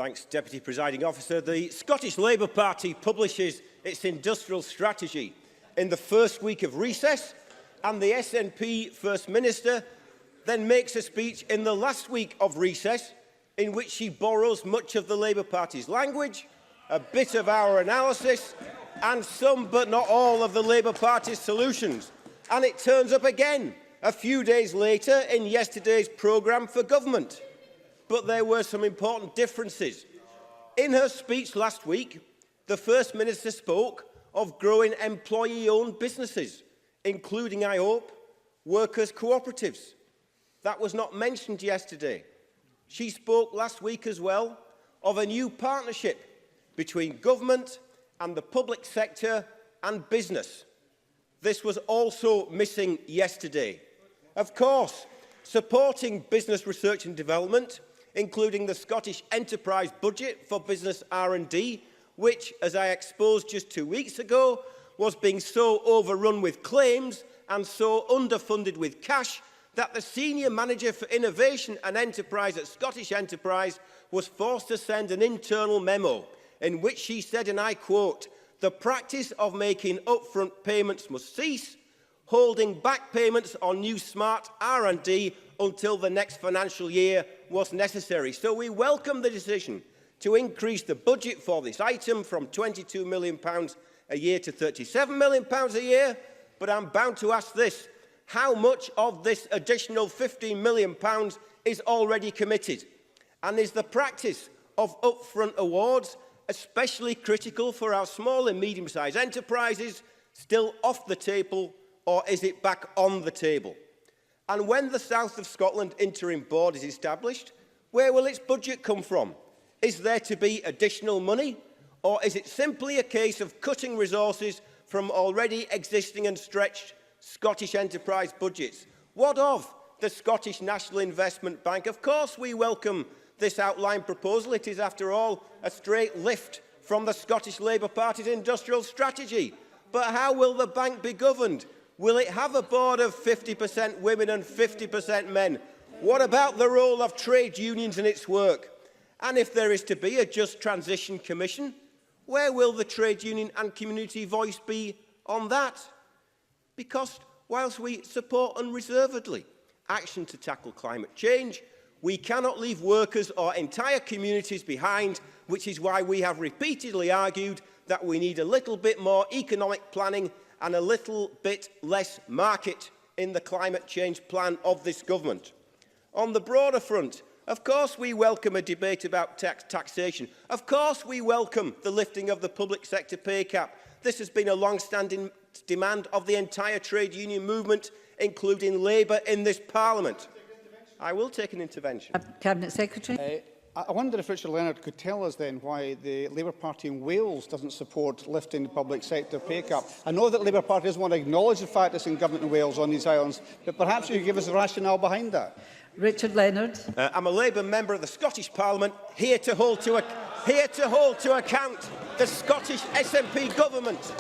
Thanks, Deputy Presiding Officer. The Scottish Labour Party publishes its industrial strategy in the first week of recess, and the SNP First Minister then makes a speech in the last week of recess in which she borrows much of the Labour Party's language, a bit of our analysis, and some but not all of the Labour Party's solutions. And it turns up again a few days later in yesterday's programme for government. But there were some important differences. In her speech last week, the First Minister spoke of growing employee-owned businesses, including, I hope, workers' cooperatives. That was not mentioned yesterday. She spoke last week as well of a new partnership between government and the public sector and business. This was also missing yesterday. Of course, supporting business research and development, including the Scottish Enterprise Budget for Business R&D, which, as I exposed just 2 weeks ago, was being so overrun with claims and so underfunded with cash that the Senior Manager for Innovation and Enterprise at Scottish Enterprise was forced to send an internal memo in which she said, and I quote, "The practice of making upfront payments must cease. Holding back payments on new smart R&D until the next financial year was necessary." So we welcome the decision to increase the budget for this item from £22 million a year to £37 million a year. But I'm bound to ask this: how much of this additional £15 million is already committed? And is the practice of upfront awards, especially critical for our small and medium-sized enterprises, still off the table, or is it back on the table? And when the South of Scotland Interim Board is established, where will its budget come from? Is there to be additional money, or is it simply a case of cutting resources from already existing and stretched Scottish enterprise budgets? What of the Scottish National Investment Bank? Of course we welcome this outline proposal. It is, after all, a straight lift from the Scottish Labour Party's industrial strategy. But how will the bank be governed? Will it have a board of 50% women and 50% men? What about the role of trade unions in its work? And if there is to be a Just Transition Commission, where will the trade union and community voice be on that? Because whilst we support unreservedly action to tackle climate change, we cannot leave workers or entire communities behind, which is why we have repeatedly argued that we need a little bit more economic planning and a little bit less market in the climate change plan of this government. On the broader front, of course we welcome a debate about taxation. Of course we welcome the lifting of the public sector pay cap. This has been a long-standing demand of the entire trade union movement, including Labour in this Parliament. I will take an intervention. Cabinet Secretary. I wonder if Richard Leonard could tell us then why the Labour Party in Wales doesn't support lifting the public sector pay cap. I know that the Labour Party doesn't want to acknowledge the fact it's in government in Wales on these islands, but perhaps you could give us the rationale behind that. Richard Leonard. I'm a Labour member of the Scottish Parliament, here to hold to account the Scottish SNP government.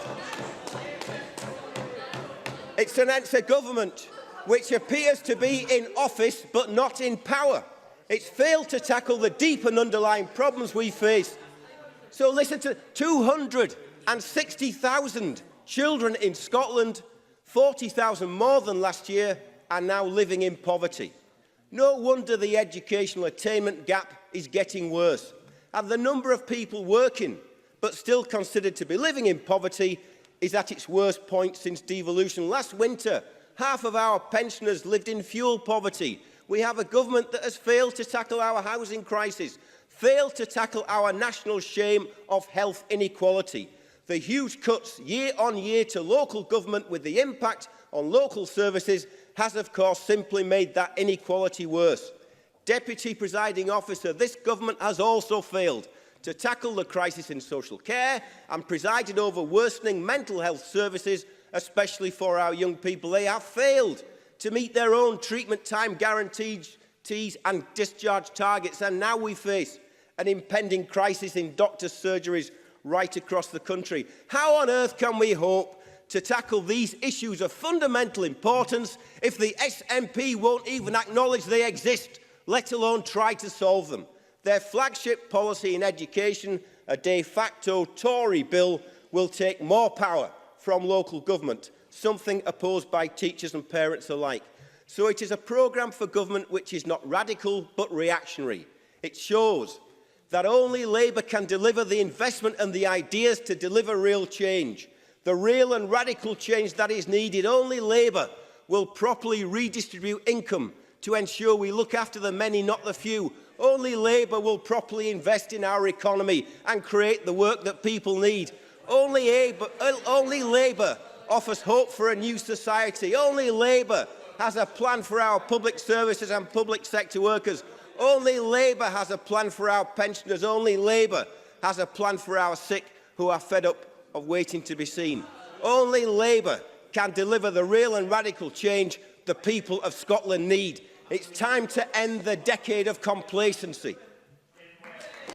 It's a government which appears to be in office but not in power. It's failed to tackle the deep and underlying problems we face. So listen to 260,000 children in Scotland, 40,000 more than last year, are now living in poverty. No wonder the educational attainment gap is getting worse. And the number of people working but still considered to be living in poverty is at its worst point since devolution. Last winter, half of our pensioners lived in fuel poverty. We have a government that has failed to tackle our housing crisis, failed to tackle our national shame of health inequality. The huge cuts year on year to local government with the impact on local services has, of course, simply made that inequality worse. Deputy Presiding Officer, this government has also failed to tackle the crisis in social care and presided over worsening mental health services, especially for our young people. They have failed to meet their own treatment time guarantees and discharge targets, and now we face an impending crisis in doctors' surgeries right across the country. How on earth can we hope to tackle these issues of fundamental importance if the SNP won't even acknowledge they exist, let alone try to solve them? Their flagship policy in education, a de facto Tory bill, will take more power from local government, something opposed by teachers and parents alike. So it is a programme for government which is not radical but reactionary. It shows that only Labour can deliver the investment and the ideas to deliver real change. The real and radical change that is needed. Only Labour will properly redistribute income to ensure we look after the many, not the few. Only Labour will properly invest in our economy and create the work that people need. Only Labour offers hope for a new society. Only Labour has a plan for our public services and public sector workers. Only Labour has a plan for our pensioners. Only Labour has a plan for our sick who are fed up of waiting to be seen. Only Labour can deliver the real and radical change the people of Scotland need. It's time to end the decade of complacency.